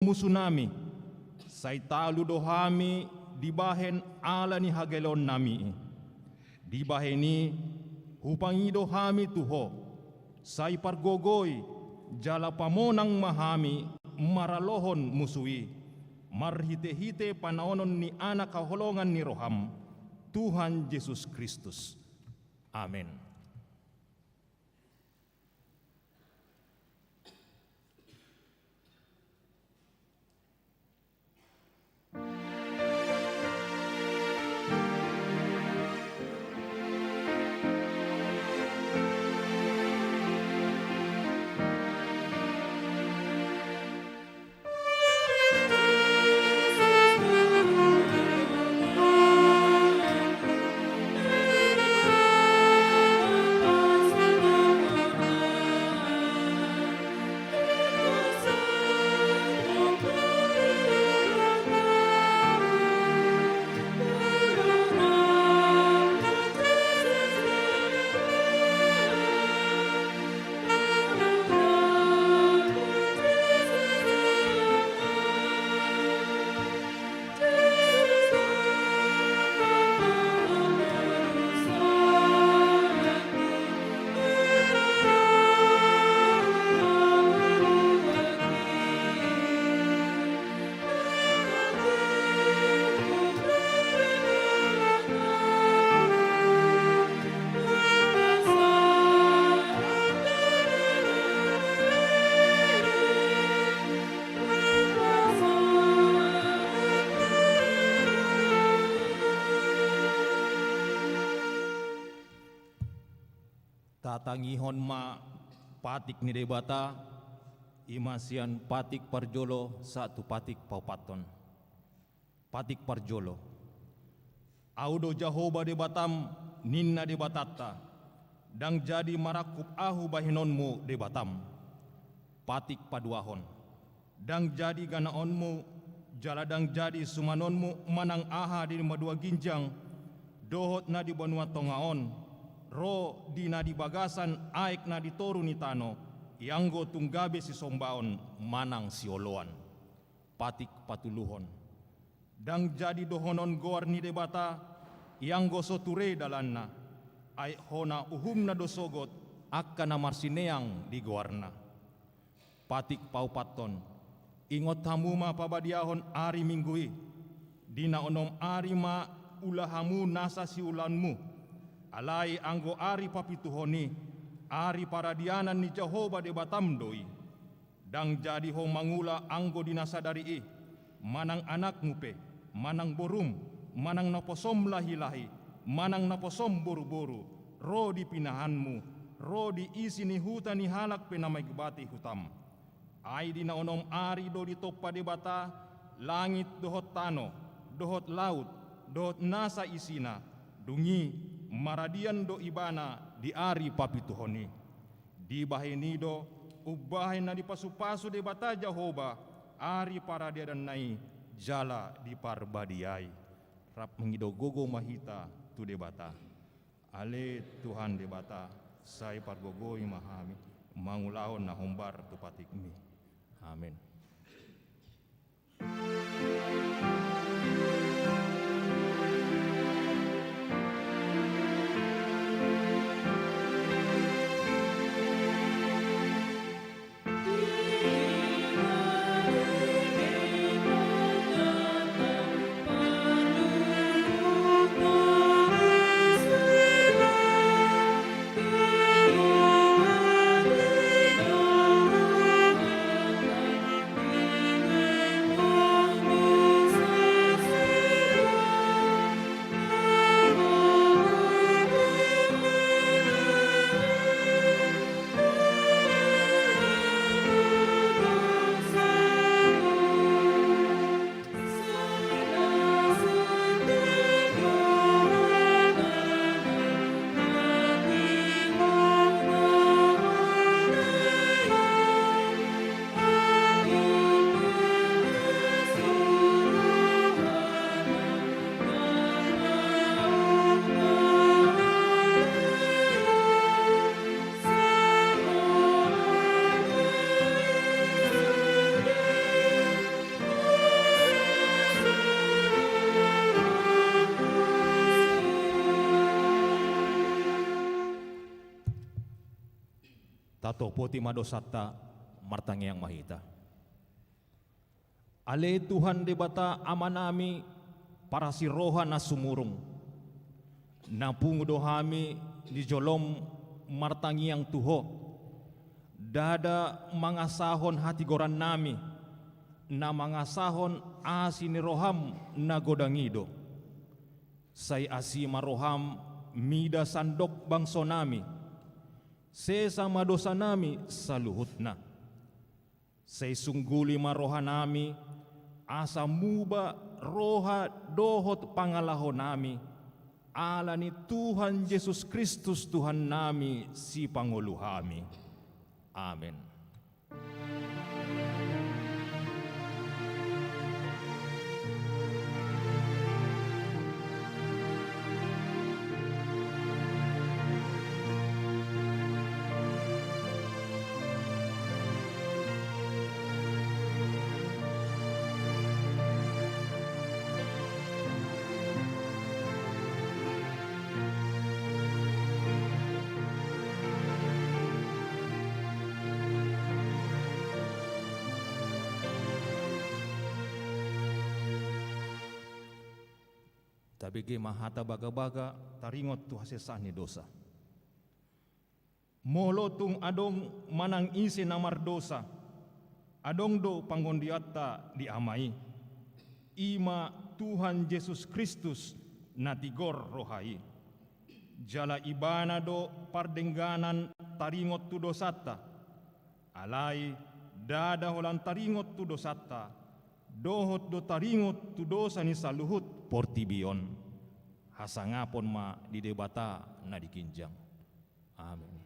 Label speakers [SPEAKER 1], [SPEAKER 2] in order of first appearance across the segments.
[SPEAKER 1] musuh nami, say talu dohami dibahen ala ni hagelon nami. Dibaheni hupangido hami tuho, say pargogoy, jala pamonang mahami, maralohon musui, marhite-hite panaonon ni anak kaholongan ni Roham, Tuhan Yesus Kristus. Amin. Tatangihon ma patik ni debata, imasian patik parjolo satu patik paupaton. Patik parjolo. Audo Jahoba debatam ninna debatata, dang jadi marakup ahu bahinonmu debatam. Patik paduahon. Dang jadi ganaonmu, jaladang jadi sumanonmu manang aha di madua ginjang, dohot na di banua tongaon, ro di na di bagasan aik na di toru ni tano, ianggo tunggabe si sombaon manang si oloan. Patik patuluhon. Dang jadi dohonon goar ni debata, ianggo soture dalanna, aik hona uhumna dosogot, akka na marsineang di goarna. Patik paupaton. Ingot hamuma pabadiahon ari minggui, dina onom ari ma ulahamu nasa si ulanmu, alai anggo ari papituhoni, ari paradianan ni Jahoba de batam doi, dang jadi ho mangula anggo dinasadari manang anak ngupe, manang borum, manang naposom lahi-lahi, manang naposom boru-boru, ro di pinahanmu, ro di isi ni huta ni halak penamai gebati hutam. Ai dina onom ari do di topa de bata, langit dohot tano, dohot laut, dohot nasa isina, dungi maradian do ibana di ari papituhoni. Di bahenido ubahin na di pasu-pasu de bata Jahoba, ari paradian nai jala di parbadiai. Rap mengido gogo mahita tu de bata. Ale Tuhan de bata, sai pargogoi mahami, mangulaon na hombar tu patikmi. Amin. tato poti madosata martangi yang mahita. Ale Tuhan debata amanami para si roha na sumurung. Napung dohami di jolom martangi yang tuho. Dada mangasahon hati goran nami. Na mangasahon asini roham na godangido. Say asi maroham mida sandok bangso nami. Sesa madosa nami saluhutna. Say sungguli maroha nami. Asa muba roha dohot pangalaho nami. Ala ni Tuhan Yesus Kristus Tuhan nami si panguluhami. Amen. Tabigi mahata baga-baga taringot tu hasesani dosa. Molo tung adong manang isi namar dosa. Adong do panggondiata diamai. Ima Tuhan Yesus Kristus natigor rohai. Jala ibana do pardengganan taringot tu dosata. Alai dada holan taringot tu dosata. Dohot do taringot tu dosa ni saluhut portibion. Hasangapon ma di debata na dikinjang. Amin.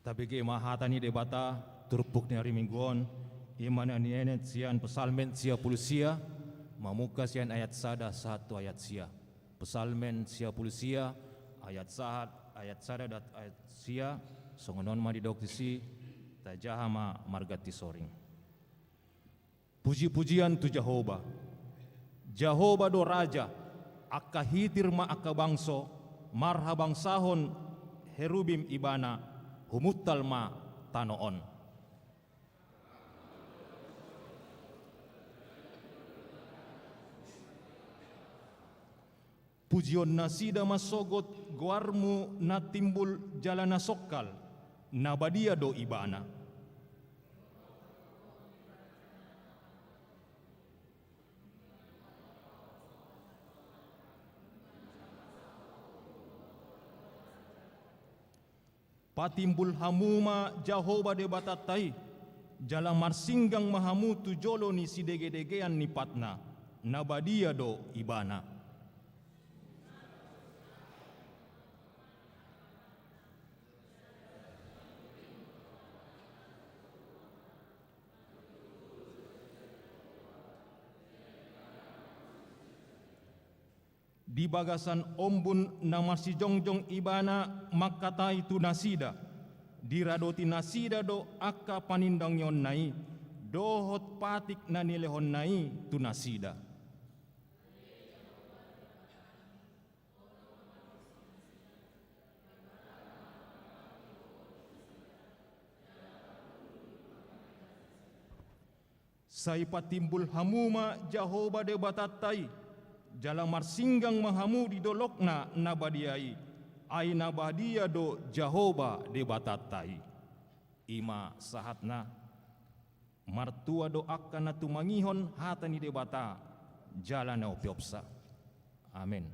[SPEAKER 1] Tabigi mahata ni debata turpuk ni hari mingguan iman ni enet sian pesalmen sia pulusia mamuka sian ayat sada satu ayat sia pesalmen sia pulusia ayat sada dat ayat sia songonon ma di doktisi tajaha ma margati soring. Puji-pujian tu Jehovah. Jehovah do raja akahitir ma aka bangso marhabang sahon herubim ibana humuttal ma tanoon. Pujion nasida masogot guarmu na timbul jalana sokkal na badia do ibana. Patimbul hamuma Jahoba de batatai jala marsinggang mahamu tu jolo ni sidege-degean ni patna nabadia do ibana. Di bagasan ombun na masijongjong ibana makata itu nasida diradoti nasida do akka panindang yon nai dohot patik na nilehon nai tu nasida. Saipa timbul hamuma Jahoba de batatai jala marsinggang mahamu di dolokna nabadiai ai nabadia do Jahoba de batatai. Ima sahatna martua do akan natu mangihon hatani de bata jala na opiopsa. Amin.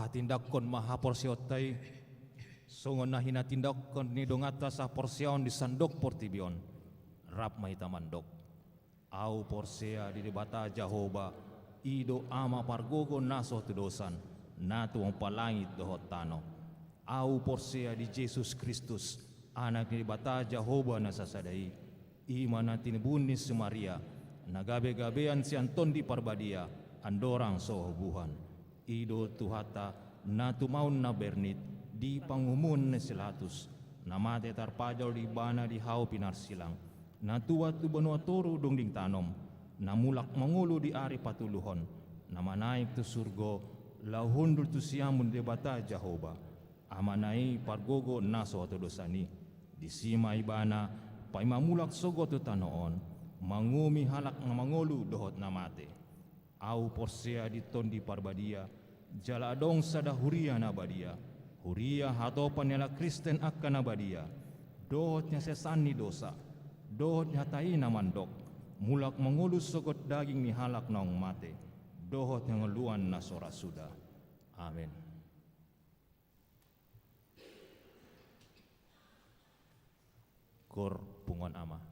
[SPEAKER 1] Tindakon maha porsiotai songon na hinatindakon ni dongata sa porsion di sandok portibion rap mahita mandok au porsea di debata Jahoba ido ama pargogo naso tudosan natu ang palangit dohot tano au porsea di Jesus Kristus anak ni debata Jahoba nasasadai ima na tinibunis si Maria nagabe-gabean si Anton di Parbadia andorang sohubuhan ido tuhata na tumaun na bernit di pangumun na silatus na mate tarpajal di bana di hao pinarsilang na tuwa tu banua toro dong ding tanom na mulak mangulo di ari patuluhon na manaik tu surgo lahundul tu siamun debata Jahoba amanai pargogo naso to dosani disima ibana pai mamulak sogo tu tanoon mangumi halak na mangolu dohot namate au porsea ditondi parbadia jala adong sada huria nabadia huria hatopan yala Kristen akan nabadia dohotnya sesani dosa dohotnya taina mandok mulak mangolus sogot daging ni halak naong mate dohotnya ngeluan na sora sudah. Amin. Kor pungon ama.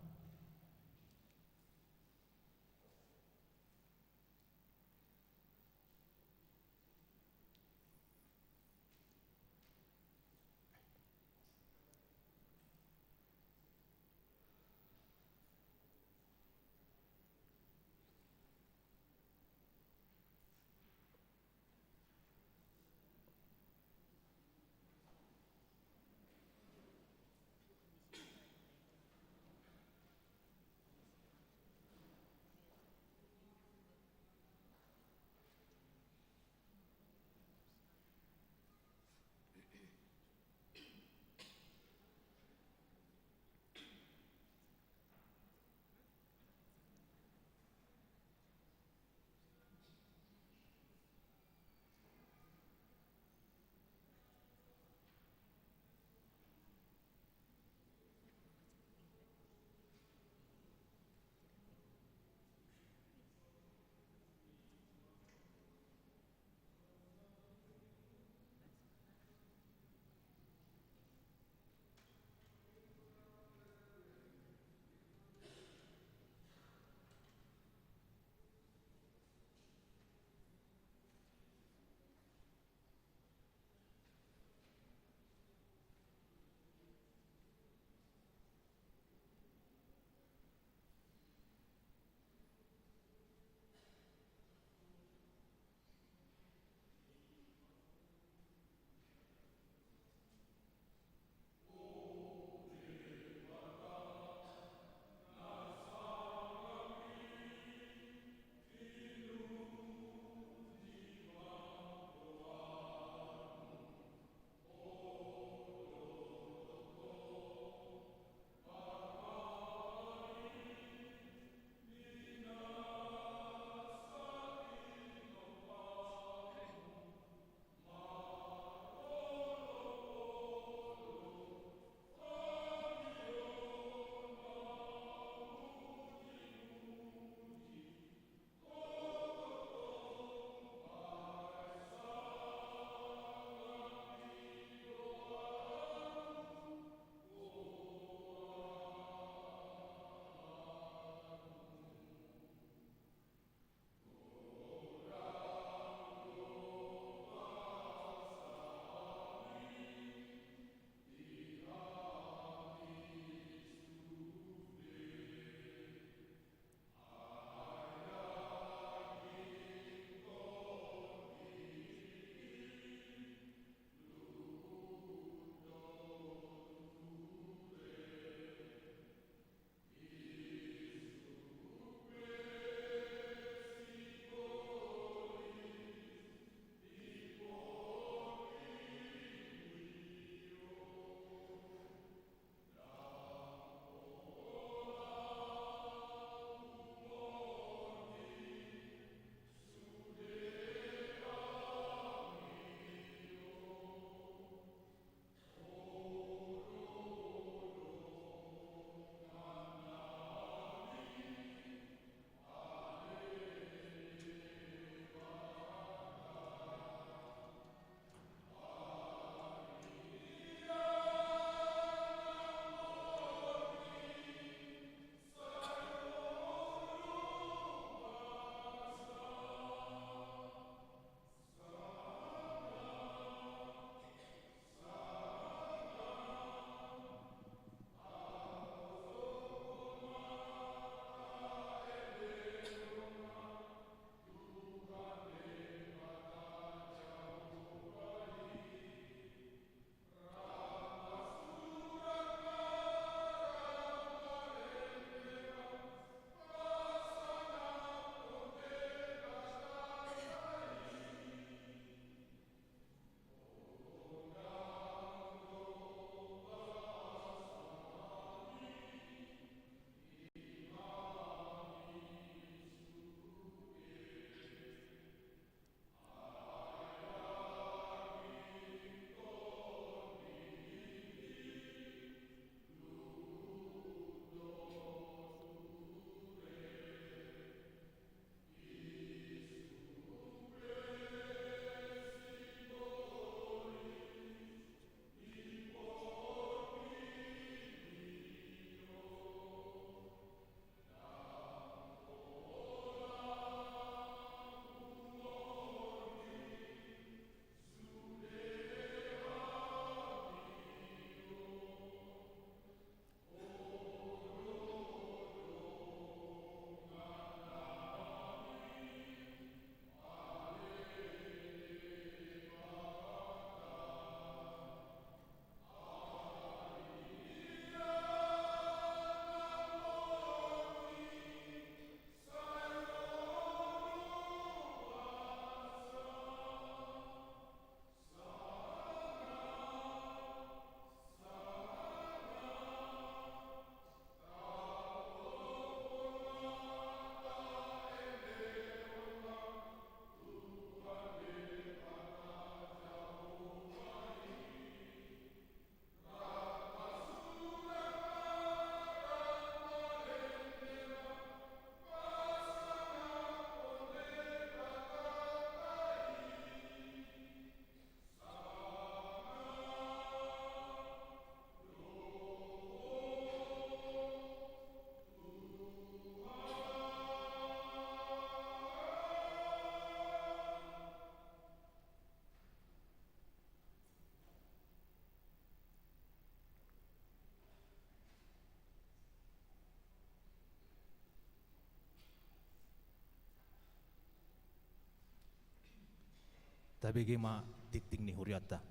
[SPEAKER 1] tabege ma titing ni huriata.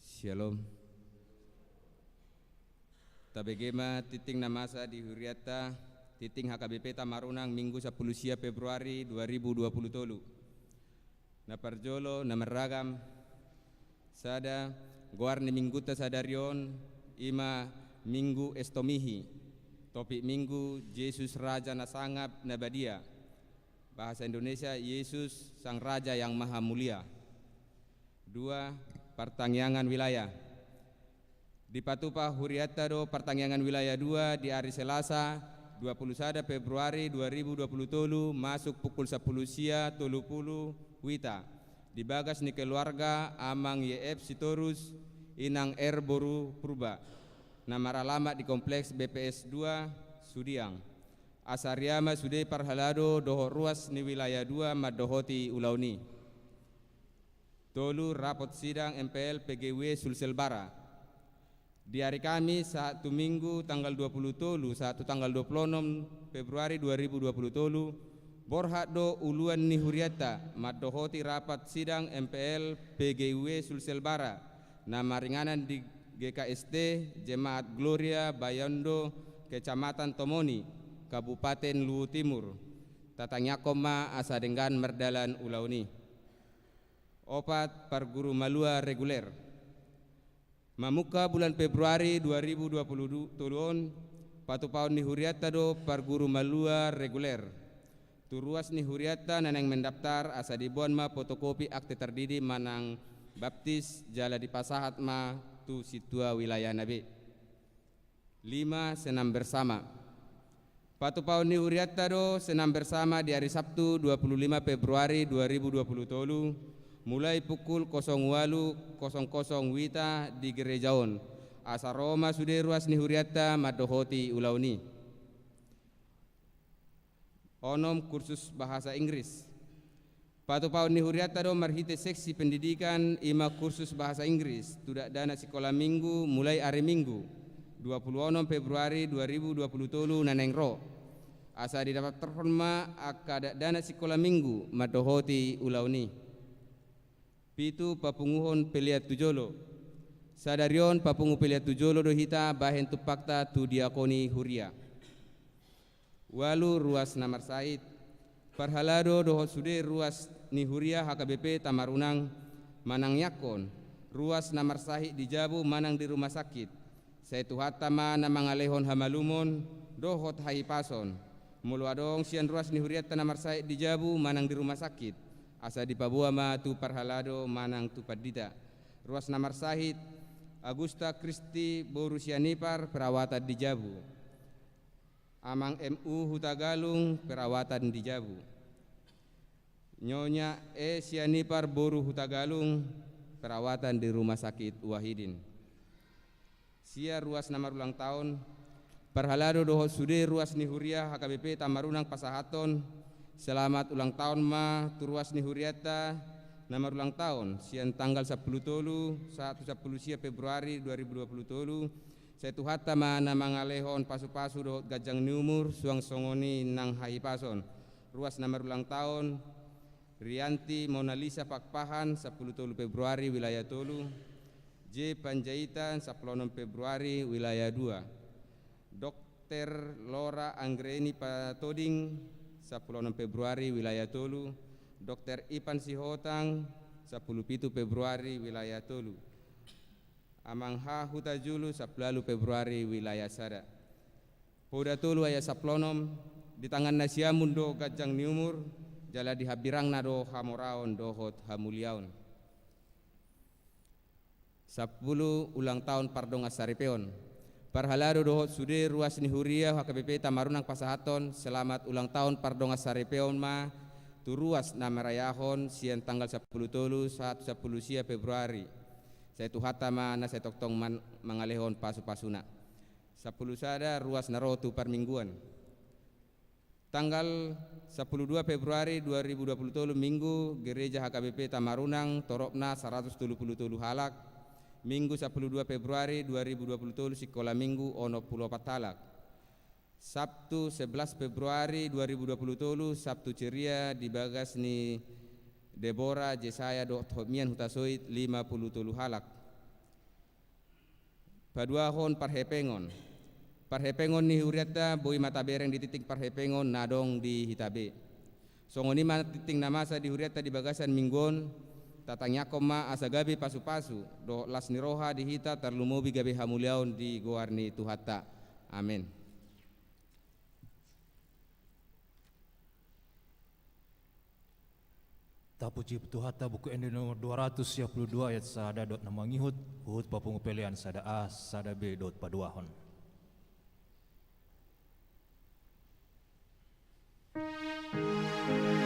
[SPEAKER 2] Shalom. Tabegema titing namasa di huriata titing HKBP Tamarunang Minggu 10 Februari 2020 tolu. Naparjolo namaragam sada guarni mingguta sadarion ima minggu estomihi. Topik minggu Yesus Raja Nasangap Nabadia. Bahasa Indonesia Yesus Sang Raja yang Maha Mulia. 2. Pertangyangan wilayah. Di Patupa Huriata do Pertangyangan wilayah 2 di hari Selasa 21 Februari 2020 tolu masuk pukul 10 sia 30 wita. Di bagas ni keluarga Amang YF Sitorus Inang R Boru Purba. Nama alamat di kompleks BPS 2 Sudiang. Asariama Sude Parhalado doho ruas ni wilayah 2 Madohoti Ulauni. Tolu rapot sidang MPL PGW Sulselbara. Di hari Kamis 1 Minggu tanggal 20 tolu 1 tanggal 26 Februari 2020 tolu borhak do uluan ni huriata madohoti rapat sidang MPL PGW Sulselbara. Nama ringanan di GKST Jemaat Gloria Bayando Kecamatan Tomoni Kabupaten Luwu Timur. Tatanyakoma asadenggan merdalan ulauni. Opat Parguru Malua reguler. Mamuka bulan Februari 2020 tulun patupaun ni huriata do Parguru Malua reguler. Turuas ni huriata nanang mendaftar asa dibuan ma fotokopi akte terdidi manang baptis jala di pasahat ma tu situa wilayah nabi. 5. Senam bersama. Patupaun ni huriata do senam bersama di hari Sabtu 25 Februari 2020 tolu mulai pukul 08.00 wita di Gerejaon. Asa Roma sude ruas ni huriata madohoti ulauni. Onom kursus bahasa Inggris. Patupaun ni huriata do marhite seksi pendidikan ima kursus bahasa Inggris. Tudak dana sekolah minggu mulai hari Minggu 26 Februari 2020 tolu naneng ro. Asa didapat terhorma akadak dana sekolah minggu madohoti ulauni. Pitu papunguhon peliat tujolo. Sadarion papungu peliat tujolo do hita bahen tupakta tu diakoni huria. Walu ruas Namar Said. Parhalado dohot sude ruas ni huria HKBP Tamarunang manang yakon. Ruas Namar Said di Jabu manang di rumah sakit. Saitu hatama namang alehon hamalumon dohot haipason. Mulu adong sian ruas ni huria Namar Said di Jabu manang di rumah sakit. Asa di Papua ma tu Parhalado manang tu Padita. Ruas Namar Sahid Agusta Kristi Boru Sianipar perawatan di Jabu. Amang MU Hutagalung perawatan di Jabu. Nyonya Sianipar Boru Hutagalung perawatan di Rumah Sakit Wahidin. Sia ruas Namar ulang tahun Parhalado dohot sude ruas ni huria HKBP Tamarunang Pasahaton. Selamat ulang tahun ma turuas ni huriata Namar ulang tahun sian tanggal 10 tolu 1 Februari 2020 tolu. Saitu hatta ma namang alehon pasu-pasu dohot gajang ni umur suang songoni nang haipason. Ruas Namar ulang tahun Rianti Mona Lisa Pakpahan 10 tolu Februari wilayah tolu. J Panjaitan 10 Februari wilayah 2. Dr. Lora Anggreni Patoding 10 Februari wilayah tolu. Dr. Ipan Sihotang 10 Februari wilayah tolu. Amang Ha Hutajulu 10 Februari wilayah Sada. Poda tolu ayah saplonom di tangan nasiamun do gajang ni umur jala di habirang na do hamoraon dohot hamuliaon. 10 ulang tahun Pardonga Saripeon. Parhalado dohot sude ruas ni huria HKBP Tamarunang Pasahaton. Selamat ulang tahun Pardonga Saripeon ma tu ruas namarayahon sian tanggal 10 tolu 1 sia Februari. Saya tu hata ma na saya toktong mangalehon pasu-pasuna. 10 sada ruas narotu permingguan. Tanggal 12 Februari 2020 Minggu Gereja HKBP Tamarunang torokna 173 halak Minggu 12 Februari 2023 sekolah minggu ono Pulau Patalak. Sabtu 11 Februari 2023 Sabtu ceria di bagas ni Deborah Jesaya Homian Hutasoit 50 halak. Paduahon Parhepengon. Parhepengon ni huriata boi mata bereng di titik Parhepengon nadong di Hitabe. Songoni titing namasa di huriata di bagasan minggon tatangnya koma asagabi pasu-pasu do las niroha di hita terlumubi gabe hamuliaun di goarni tuhata. Amin.
[SPEAKER 1] Tapuji Tuhata buku Ende nomor 222 ayat sada dot nama ngihut uhut papungu pelian sada A sada B dot paduahon.
[SPEAKER 3] Iman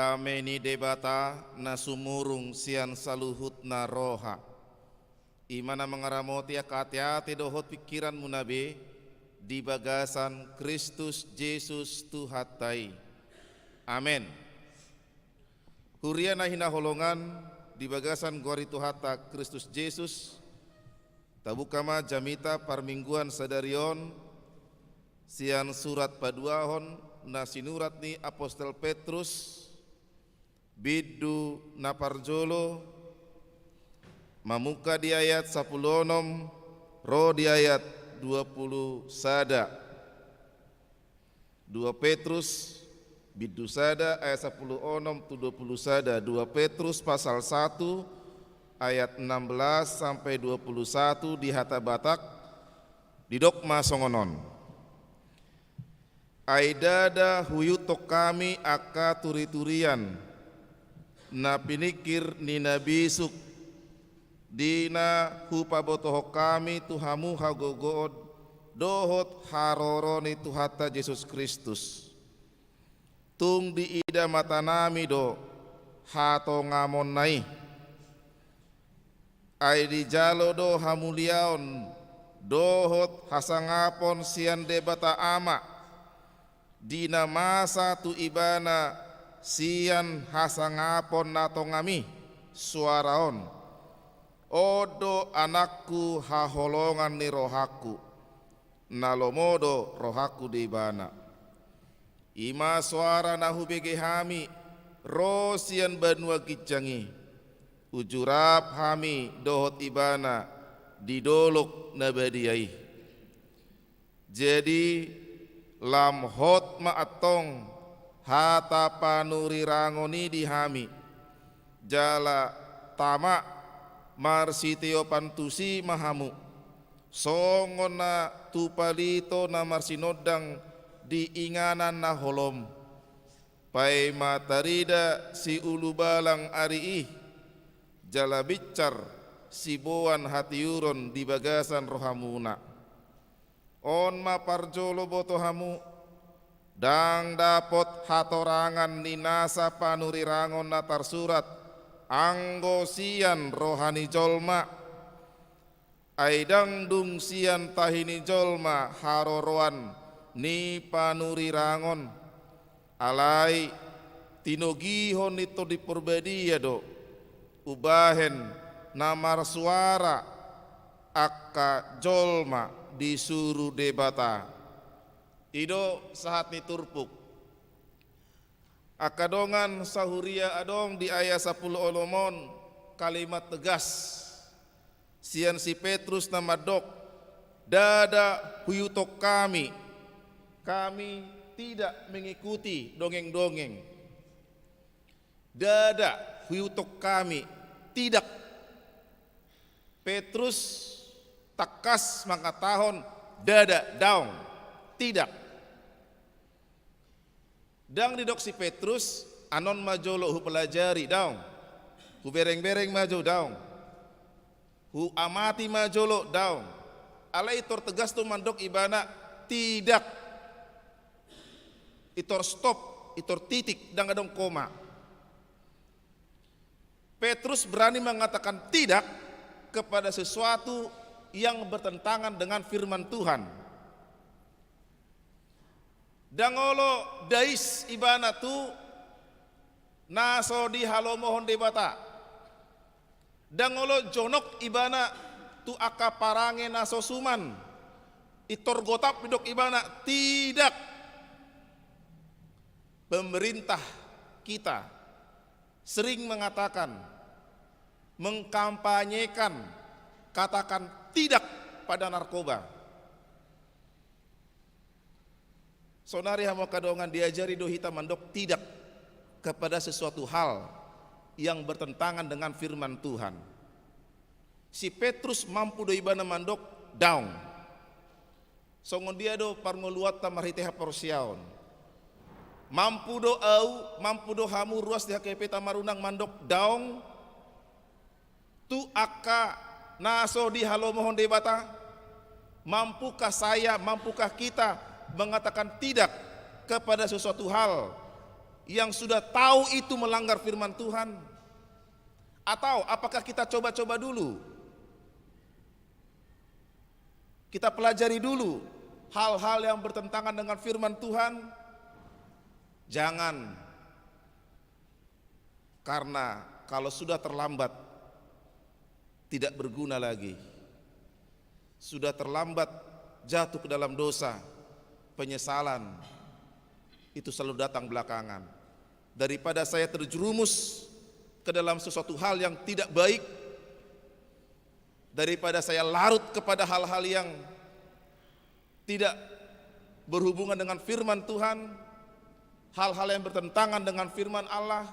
[SPEAKER 3] dameni debata na sumurung sian saluhut na roha. Imana mengaramoti hati-hati dohot pikiran munabe di bagasan Kristus Yesus Tuhatai. Amin. Huriana hina holongan di bagasan gori Tuhata Kristus Yesus. Tabukama jamita parmingguan sadarion sian surat paduahon na sinurat ni Apostol Petrus bidu na parjolo mamuka di ayat 10 ro di ayat 20 sada. 2 Petrus bidu sada ayat 10 tu 20 sada. 2 Petrus pasal 1 ayat 16 sampai 21 di Hata Batak di Dokma Songonon. Aidada huyutok kami aka turi-turian na pinikir ni nabisuk dina hupabotoho kami tuhamu hagogood dohot haroroni Tuhata Yesus Kristus. Tung di ida mata nami do hato ngamon nai. Ai di jalo do hamuliaon dohot hasangapon sian debata ama. Dina masa tu ibana sian hasangapon nato ngami suaraon. Odo anakku haholongan ni rohaku nalomodo rohaku di ibana. Ima suara nahu bege hami rosian banua kicangi ujurap hami dohot ibana didolok nabadiai. Jadi lam hot maatong hata panuri rangoni di hami jala tama marsitio pantusi mahamu songona tupalito na marsinodang di inganan na holom pai matarida si ulu balang arii jala bicar si boan hatiuron di bagasan rohamuna. On maparjolo botohamu dang dapot hatorangan ninasa panurirangon natar surat anggo sian rohani jolma aidang dung sian tahini jolma haroroan ni panurirangon alai tinogihon itu diperbedia do ubahen namar suara akka jolma disuruh debata ido saat ni turpuk akadongan sahuria adong di ayat 10 olomon kalimat tegas sian si Petrus nama dok dada huyutok kami tidak mengikuti dongeng-dongeng. Dada huyutok kami tidak. Petrus takas mangkatahon dada daung tidak. Dang didok si Petrus anon majolo hu pelajari daung. Hu bereng-bereng maju daung. Hu amati majolo daung. Alai itor tegas tu mandok ibana tidak. Itor stop, itor titik dang adong koma. Petrus berani mengatakan tidak kepada sesuatu yang bertentangan dengan firman Tuhan. Dangolo dais ibana tu naso di halomohon debata. Dangolo jonok ibana tu akaparange naso suman. Itor gotap bidok ibana tidak. Pemerintah kita sering mengatakan, mengkampanyekan, katakan tidak pada narkoba. Sonari hamo kadongan diajari do hita mandok tidak kepada sesuatu hal yang bertentangan dengan firman Tuhan. Si Petrus mampu do ibana mandok down. Songon dia do parngoluat tamariteha porsiaon. Mampu do au, mampu do hamu ruas di HKP Tamarunang mandok daung tu aka naso di halomohon debata. Mampukah saya, mampukah kita mengatakan tidak kepada sesuatu hal yang sudah tahu itu melanggar firman Tuhan? Atau apakah kita coba-coba dulu? Kita pelajari dulu hal-hal yang bertentangan dengan firman Tuhan? Jangan. Karena kalau sudah terlambat, tidak berguna lagi. Sudah terlambat, jatuh ke dalam dosa, penyesalan itu selalu datang belakangan. Daripada saya terjerumus ke dalam sesuatu hal yang tidak baik, daripada saya larut kepada hal-hal yang tidak berhubungan dengan firman Tuhan, hal-hal yang bertentangan dengan firman Allah,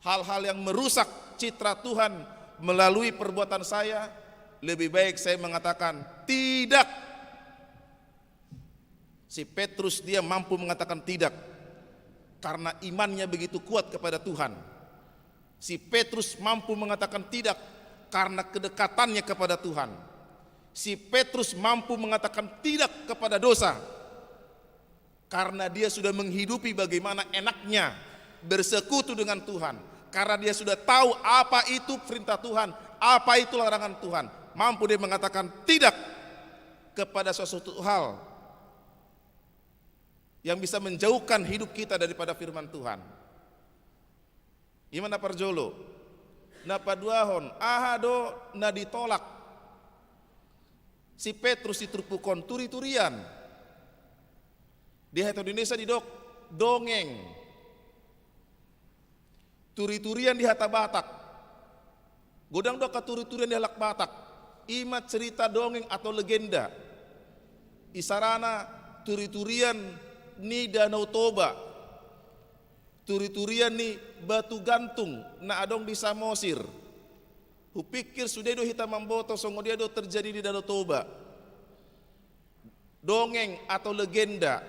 [SPEAKER 3] hal-hal yang merusak citra Tuhan melalui perbuatan saya, lebih baik saya mengatakan tidak. Si Petrus dia mampu mengatakan tidak karena imannya begitu kuat kepada Tuhan. Si Petrus mampu mengatakan tidak karena kedekatannya kepada Tuhan. Si Petrus mampu mengatakan tidak kepada dosa karena dia sudah menghidupi bagaimana enaknya bersekutu dengan Tuhan. Karena dia sudah tahu apa itu perintah Tuhan, apa itu larangan Tuhan. Mampu dia mengatakan tidak kepada sesuatu hal yang bisa menjauhkan hidup kita daripada firman Tuhan. Gimana parjolo? Napa duahon? Ahado na ditolak. Si Petrus ditrupukon turi-turian. Di Indonesia didok dongeng. Turi-turian di Hatta Batak. Godang doka turi-turian di Halak Batak. Imat cerita dongeng atau legenda. Isarana turi-turian ni Danau Toba. Turi-turian ni batu gantung na adong di Samosir. Hupikir sudah do hitam mamboto songo dia do terjadi di Danau Toba. Dongeng atau legenda.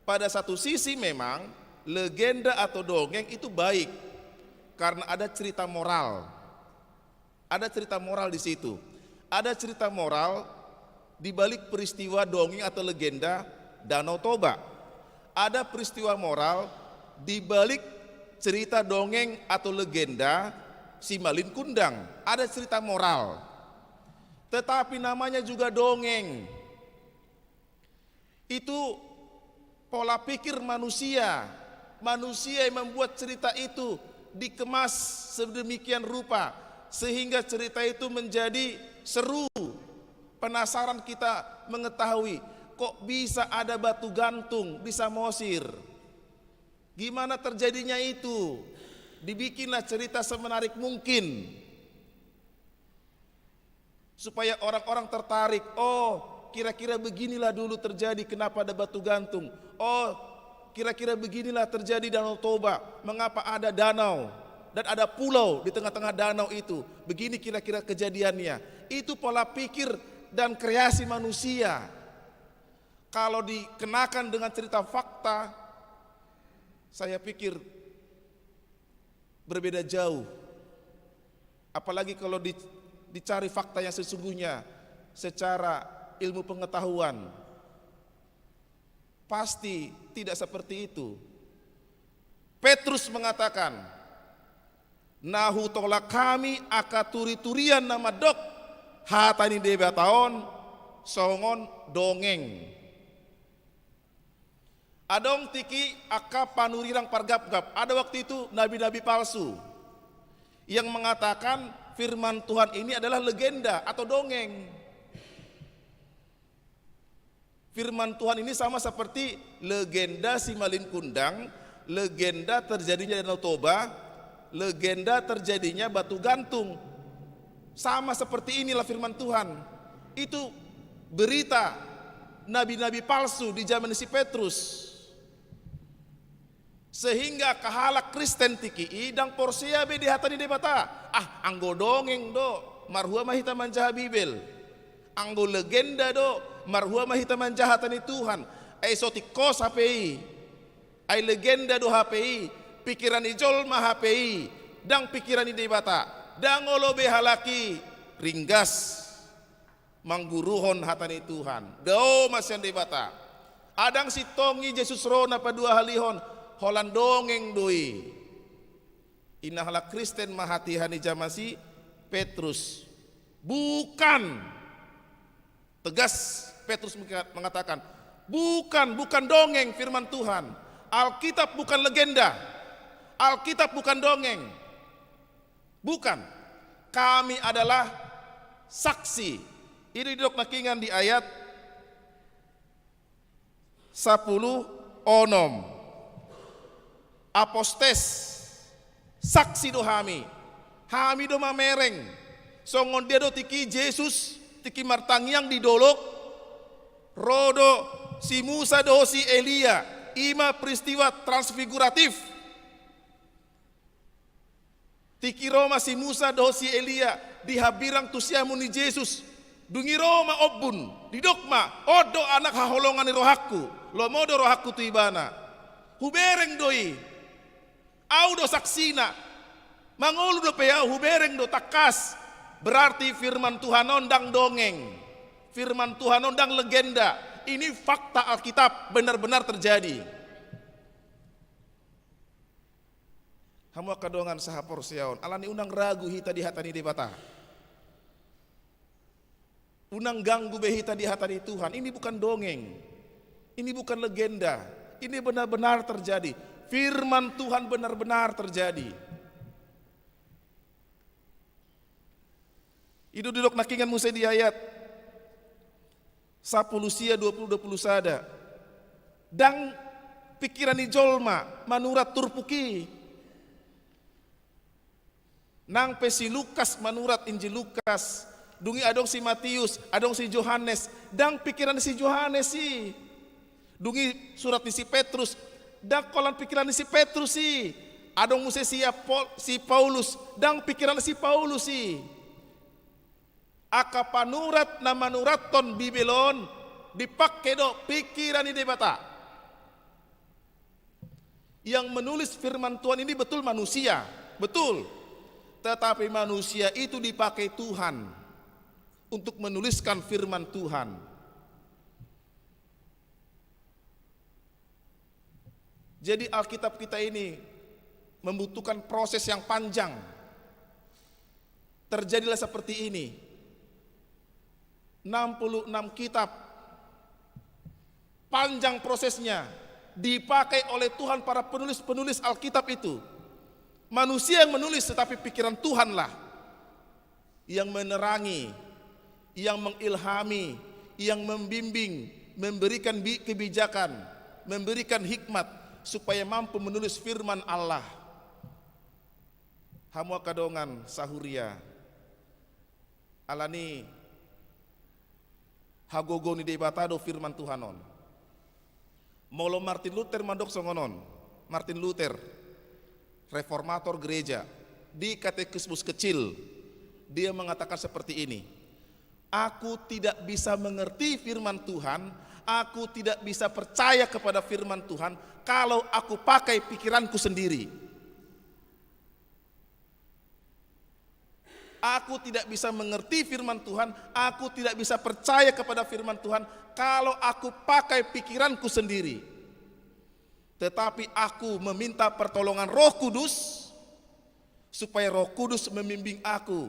[SPEAKER 3] Pada satu sisi memang legenda atau dongeng itu baik karena ada cerita moral. Ada cerita moral di situ. Ada cerita moral di balik peristiwa dongeng atau legenda Danau Toba. Ada peristiwa moral di balik cerita dongeng atau legenda Simalin Kundang. Ada cerita moral. Tetapi namanya juga dongeng. Itu pola pikir manusia. Manusia yang membuat cerita itu dikemas sedemikian rupa sehingga cerita itu menjadi seru. Penasaran kita mengetahui kok bisa ada batu gantung di Samosir. Gimana terjadinya itu? Dibikinlah cerita semenarik mungkin supaya orang-orang tertarik. Oh, kira-kira beginilah dulu terjadi kenapa ada batu gantung. Oh, kira-kira beginilah terjadi Danau Toba. Mengapa ada danau dan ada pulau di tengah-tengah danau itu. Begini kira-kira kejadiannya. Itu pola pikir dan kreasi manusia. Kalau dikenakan dengan cerita fakta, saya pikir berbeda jauh. Apalagi kalau dicari fakta yang sesungguhnya secara ilmu pengetahuan. Pasti tidak seperti itu. Petrus mengatakan, nahu tolak kami akaturi-turian nama dok hatani debataon songon dongeng. Adong tiki aka panurirang pargap-gap. Ada waktu itu nabi-nabi palsu yang mengatakan firman Tuhan ini adalah legenda atau dongeng. Firman Tuhan ini sama seperti legenda Simalin Kundang, legenda terjadinya Danau Toba, legenda terjadinya batu gantung. Sama seperti inilah firman Tuhan. Itu berita nabi-nabi palsu di zaman si Petrus. Sehingga kahalak Kristen tiki idang porsia be di hatani debata. Ah, anggo dongeng do marhua mahita manjaha Bibel. Anggo legenda do marhua mahita manjaha hatani Tuhan. Ai sotikos HPI. Ai legenda do HPI. Pikiran ijol mah HPI. Dang pikiran di debata. Dang olobe halaki ringgas mangguruhon hatani Tuhan. Do masyan debata. Adang si tongi Jesus rona pa dua halihon. holan dongeng doi. Inahlah Kristen mahatihani jamasi Petrus. Bukan. Tegas Petrus mengatakan, bukan dongeng firman Tuhan. Alkitab bukan legenda. Alkitab bukan dongeng. Bukan. Kami adalah saksi. Ini didok nakingan di ayat 10 onom. Apostes saksi do hami do mamereng songon dia do tiki Yesus tiki martangiang di dolok rodo si Musa do si Elia ima peristiwa transfiguratif tiki Roma si Musa do si Elia di habirang tusiamu ni Yesus dungi Roma obun di dokma odo anak haholongan ni rohaku lo modo rohaku tu ibana hubereng doi audo saksina mangulu do peyau hubereng do takas berarti firman Tuhan ondang dongeng firman Tuhan ondang legenda ini fakta Alkitab benar-benar terjadi. Hamu kadongan sahapor siaon alani unang ragu hita di hatani debata unang ganggu behita di hatani Tuhan. Ini bukan dongeng, ini bukan legenda, ini benar-benar terjadi. Firman Tuhan benar-benar terjadi. Itu duduk nakingan Musa di ayat 10 sia 20 sada. Dan pikiran jolma manurat turpuki. Nang pesi Lukas manurat Injil Lukas. Dungi adong si Matius, adong si Yohanes. Dan pikiran si Yohanes si. Dungi surat si Petrus. Dan kolan pikiran si Petrus si. Adong muse si Paulus. Dan pikiran si Paulus si. Aka panurat na manuraton Bibelon dipakai do pikiran ini bata. Yang menulis firman Tuhan ini betul manusia, betul. Tetapi manusia itu dipakai Tuhan untuk menuliskan firman Tuhan. Jadi Alkitab kita ini membutuhkan proses yang panjang. Terjadilah seperti ini. 66 kitab panjang prosesnya dipakai oleh Tuhan para penulis-penulis Alkitab itu. Manusia yang menulis tetapi pikiran Tuhanlah yang menerangi, yang mengilhami, yang membimbing, memberikan kebijakan, memberikan hikmat supaya mampu menulis firman Allah. Hamu kadongan sahuria alani hagogo ni debatado firman Tuhanon. Molo Martin Luther mandok songonon. Martin Luther, reformator gereja, di katekismus kecil dia mengatakan seperti ini. Aku tidak bisa mengerti firman Tuhan, aku tidak bisa percaya kepada firman Tuhan kalau aku pakai pikiranku sendiri. Aku tidak bisa mengerti firman Tuhan, aku tidak bisa percaya kepada firman Tuhan kalau aku pakai pikiranku sendiri. Tetapi aku meminta pertolongan Roh Kudus supaya Roh Kudus membimbing aku,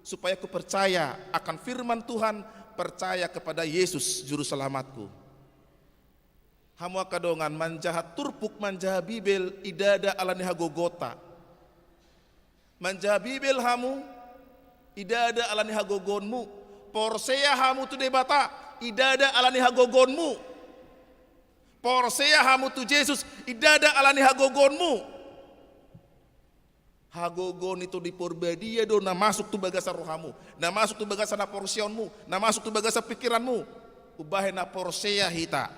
[SPEAKER 3] supaya aku percaya akan firman Tuhan, percaya kepada Yesus juru selamatku. Hamu kadongan manjahat turpuk manjaha Bibel idada alani hagogota. Manjaha Bibel hamu idada alani hagogonmu, porsea hamu tu debata, idada alani hagogonmu, porsea hamu tu Yesus, idada alani hagogonmu. Hagogon itu dipurbadia do na masuk tu bagasa rohamu, na masuk tu bagasa na porsionmu, na masuk tu bagasa pikiranmu, ubahe na porsea hita.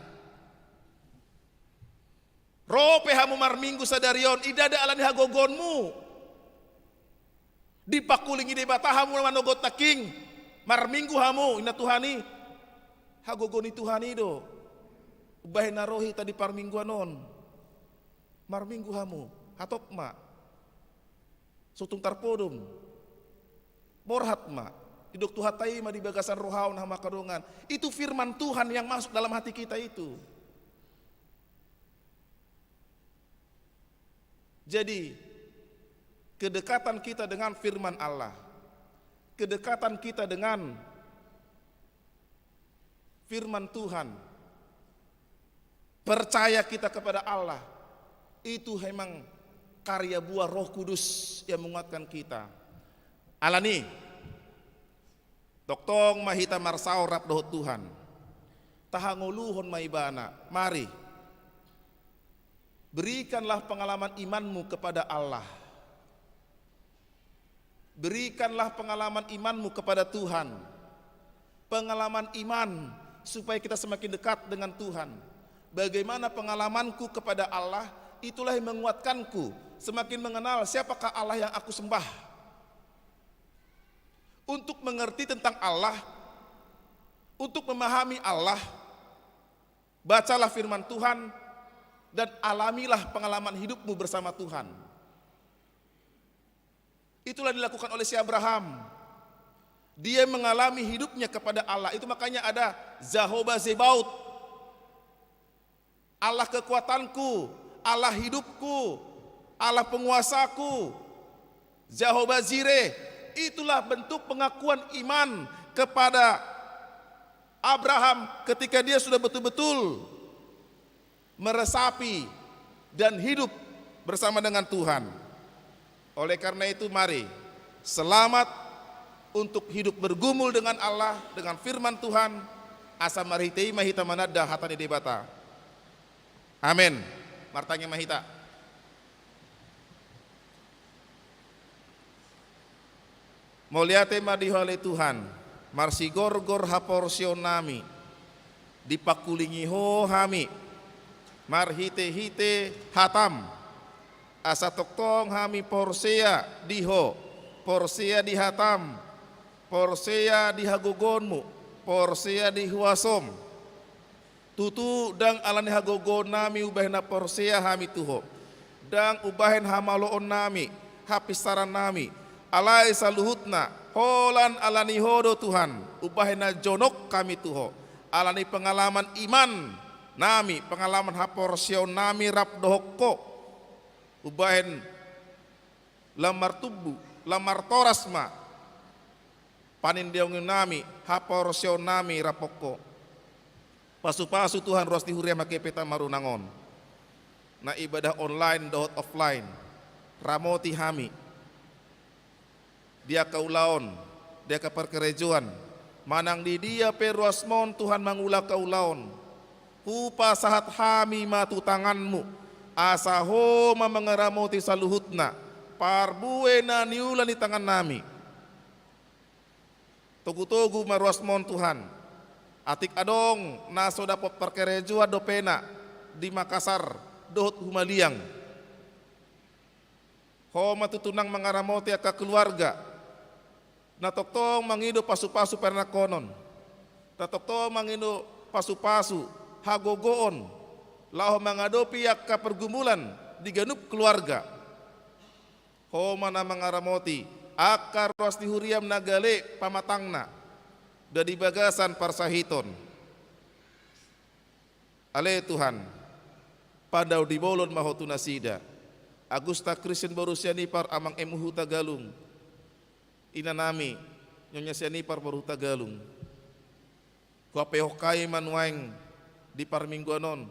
[SPEAKER 3] Rope hamu marminggu sadarion, idada alani hagogonmu. Dipakulingi debata hamu manogot taking marminggu hamu ina Tuhani hagogoni Tuhani do ubahe narohi tadi parminggu anon marminggu hamu hatok ma sutung tarpodum borhat ma idok tuhatai ma di bagasan rohaun hama kadongan. Itu firman Tuhan yang masuk dalam hati kita itu. Jadi kedekatan kita dengan firman Allah, kedekatan kita dengan firman Tuhan, percaya kita kepada Allah, itu memang karya buah Roh Kudus yang menguatkan kita. Alani Doktong mahita marsao rap dohot Tuhan, tahanguluhon maibana, mari berikanlah pengalaman imanmu kepada Allah, berikanlah pengalaman imanmu kepada Tuhan, pengalaman iman supaya kita semakin dekat dengan Tuhan. Bagaimana pengalamanku kepada Allah, itulah yang menguatkanku semakin mengenal siapakah Allah yang aku sembah. Untuk mengerti tentang Allah, untuk memahami Allah, bacalah firman Tuhan dan alamilah pengalaman hidupmu bersama Tuhan. Itulah dilakukan oleh si Abraham. Dia mengalami hidupnya kepada Allah. Itu makanya ada Zahoba Zebaut, Allah kekuatanku, Allah hidupku, Allah penguasaku. Zahoba Zire, itulah bentuk pengakuan iman kepada Abraham ketika dia sudah betul-betul meresapi dan hidup bersama dengan Tuhan. Oleh karena itu mari selamat untuk hidup bergumul dengan Allah, dengan firman Tuhan. Asa marhitei mahita manada hatani debata. Amin. Martanya mahita. Moliate madihole Tuhan, marsigor-gor haporsionami, dipakulingiho hami, marhite-hite hatam, asa toktong hami porsea diho, porsea dihatam, porsea dihagogonmu, porsea dihuasom, tutu dang alani hagogon nami ubahna porsea hami tuho, dang ubahen hamaloon nami, hapisaran nami, alai saluhutna holan alani hodo Tuhan ubahena jonok kami tuho alani pengalaman iman nami pengalaman haporsio nami rap dohokko ubahen lamar tubu lamar torasma panindiongin nami haporsio nami rapokko pasu-pasu Tuhan ruas dihuria makepeta marunangon na ibadah online dohot offline ramoti hami dia kaulaon, dia keperkerejuan, manang di dia peruasmon Tuhan mangula kaulaon, hupa sahat hami matu tanganmu, asaho mengeramoti saluhutna, parbuena niulan di tangan nami, togu-togu maruasmon Tuhan, atik adong naso dapot perkerejuan dopena di Makassar dohot humaliang, ho matutunang mengaramoti aka keluarga. Natoktong mangido pasu-pasu pernakonon, natoktong mangido pasu-pasu hagogoon, laho mengadopi akka pergumulan di ganup keluarga. Ho mana mengaramoti akar ros dihuriam nagale pamatangna, dari bagasan parsahiton. Ale Tuhan, padau di bolon mahotuna sida, Agusta Kristen Borusiani par amang emuhu Tagalung. Ina nami nyonya sianipar baru Tagalung. Kuapehokai manuaing di parmingguanon.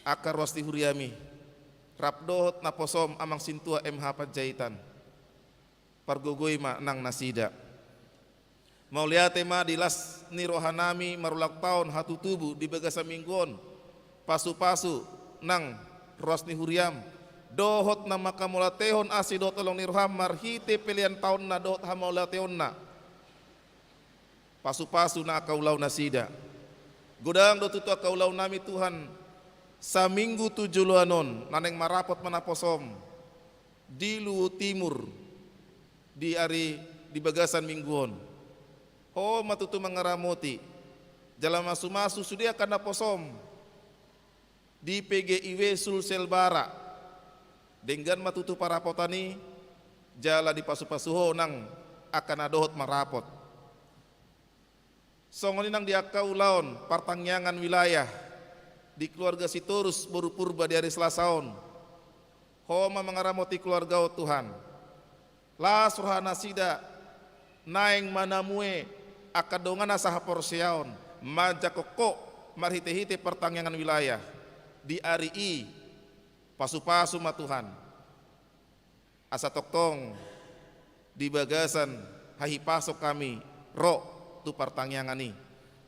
[SPEAKER 3] Akar wasti huriami. Rapdohot naposom amang sintua MH Panjaitan. Pargogoy ma nang nasida. Mauliate ma dilas ni rohanami marulak tahun hatu tubuh di bagasa mingguon. Pasu-pasu nang rosni huriam. Dohot na makamulatehon asidot olong nirham marhite pilihan tahun na dohot hamalatehon na pasu-pasu na akaulaw na sida godang dotuto akaulaw nami Tuhan sa minggu 7 luanon naneng marapot manaposom di Luwu Timur di ari di bagasan mingguon ho matutu mangaramoti jalan masu-masu sudia kana posom di PGIW Sulsel Bara dengan matutu para potani jala di pasu-pasuho nang akan adohot marapot. Songoni nang diakau laon partangyangan wilayah di keluarga Sitorus baru purba di hari Selasaon. homa mengaramoti keluarga Tuhan. La surhana sida naing manamue akadongana sahaporsiaon majakoko marhite-hite pertangyangan wilayah di RI pasu-pasu ma Tuhan. Asa toktong di bagasan hahi pasok kami ro tu pertangyangani.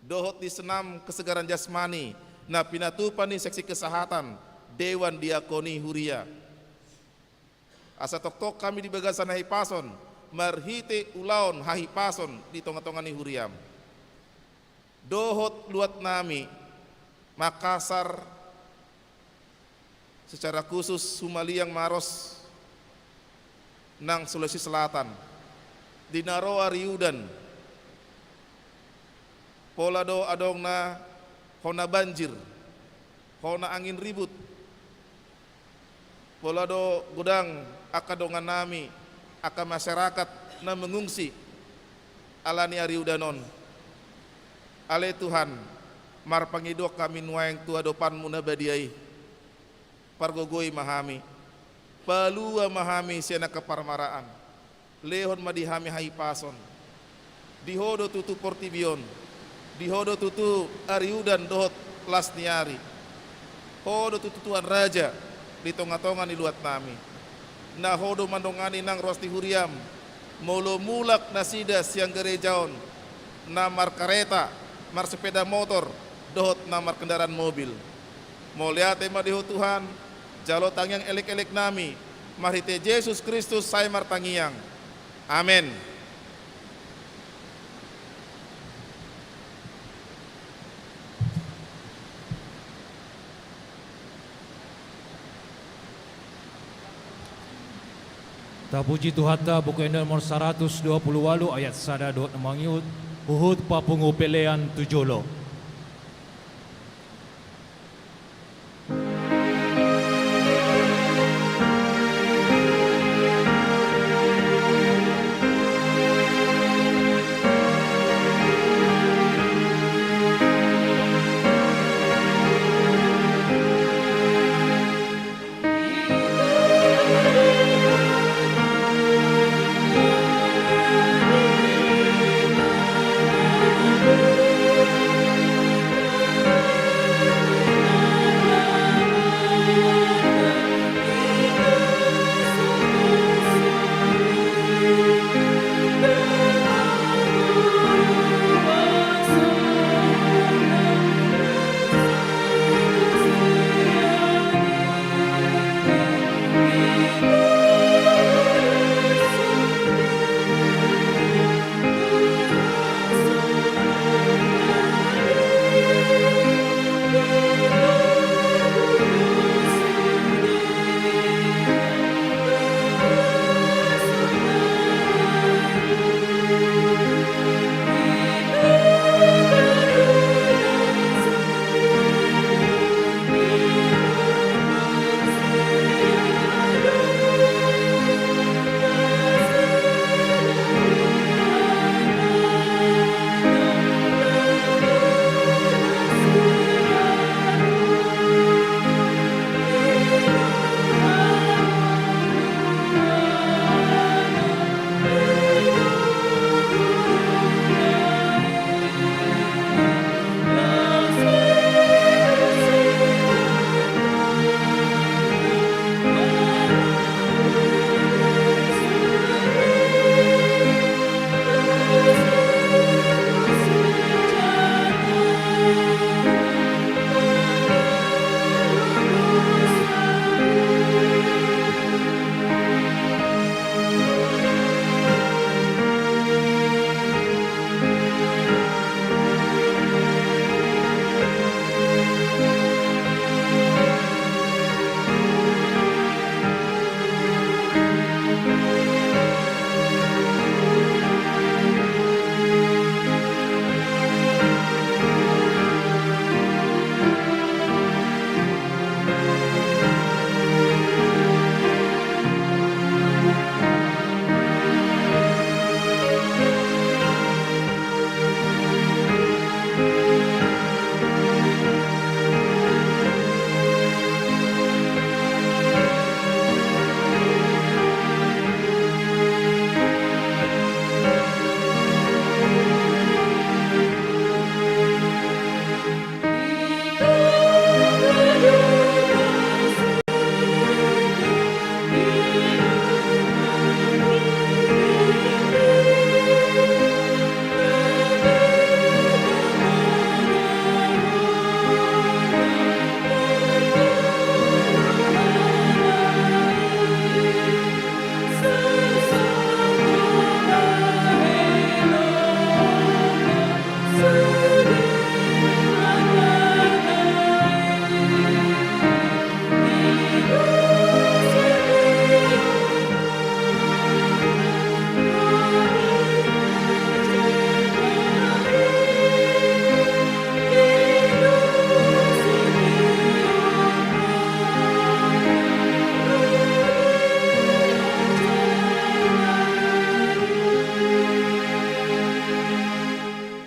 [SPEAKER 3] Dohot di senam kesegaran jasmani na pinatupani seksi kesehatan Dewan Diakoni Huria. Asa tok kami di bagasan hahi pason marhite ulaon hahi pason di tonga-tongani huriam. Dohot luat nami Makassar secara khusus Sumaliang Maros nang Sulawesi Selatan di Naroa Riudan polado adongna hona banjir, hona angin ribut, polado gudang akadongan nami aka masyarakat na mengungsi alani ariudanon. Ale Tuhan mar pangidok kami nuayang tua dopan munabadiai pargogoi mahami palua mahami siana keparmaraan lehon madihami hai pason dihodo tutu portibion dihodo tutu ariudan dohot lasniari hodo tutu tuan raja di tonga-tonga ni luat nami na hodo mandongani nang rosti huriam molo mulak nasida siang gerejaon namar kareta mar sepeda motor dohot namar kendaraan mobil moliate madiho Tuhan jalo tangyang elek-elek nami marhite Yesus Kristus saya martangiang amin.
[SPEAKER 1] Tapuji Tuhata buku endal nomor 128 ayat sada dot mangiut uhud papungu pelean tujolo.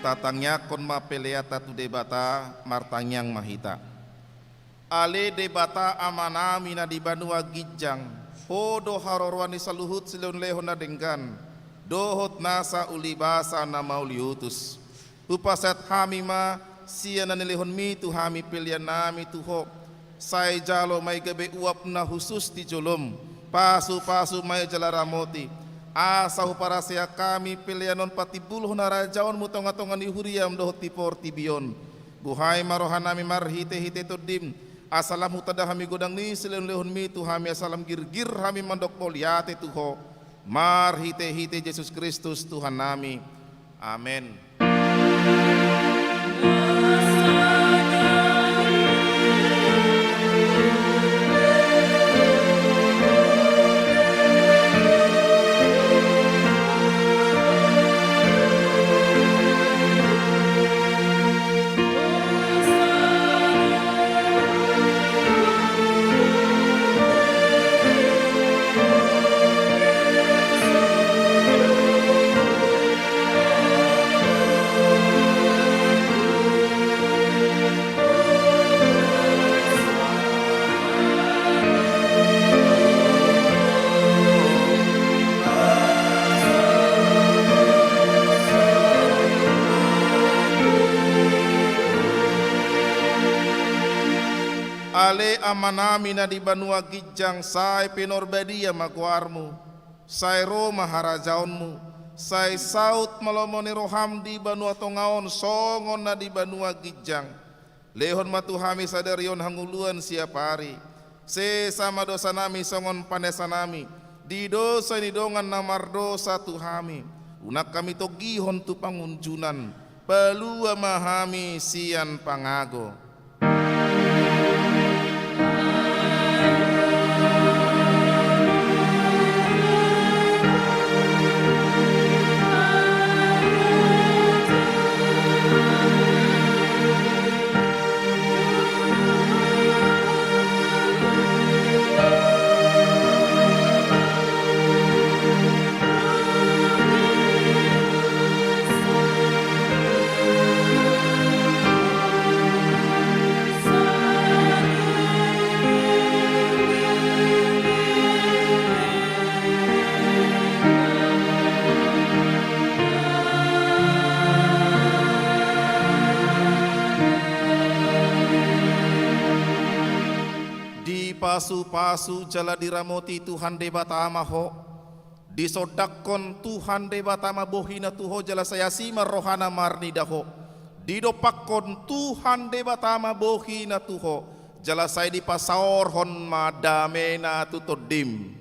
[SPEAKER 3] tatangnya kon ma peleata tu debata martanyang mahita. Ale debata amana mina di banua gijang. Hodo harorwani saluhut silon lehona denggan. Dohot nasa ulibasa na mauliutus. Upasat hami ma siya na nilehon mi tu hami pilihan nami tuho. Say jalo may gabi uap na husus ti jolom. Pasu-pasu may jalaramoti. Asahu para siya kami pilihanon pati buluh na rajaon mutonga-tongan ihuriam dohot ti portibion. Buhay marohan nami marhite-hite todim. Asalam hutada hami godang ni silon lehon mi tu hami asalam girgir hami mandok poliate tuho. Marhite-hite Yesus Kristus Tuhan nami. Amin. Ale amanami na di banua gijang say pinorbadia magwarmu, say Roma harajaonmu, say saut malomoni roham di banua tongaon songon na di banua gijang. Lehon matuhami sadarion hanguluan siapari, se sama dosa nami songon panesa nami, di dosa ni dongan namar dosa tuhami, unak kami togihon tu pangunjunan, pelua mahami sian pangago. Pasu-pasu jala diramoti Tuhan debatama ho, disodakon Tuhan debatama bohina tuho jala sayasima rohana marni daho, didopakon Tuhan debatama bohina tuho jala say di pasaor hon madamena tutodim.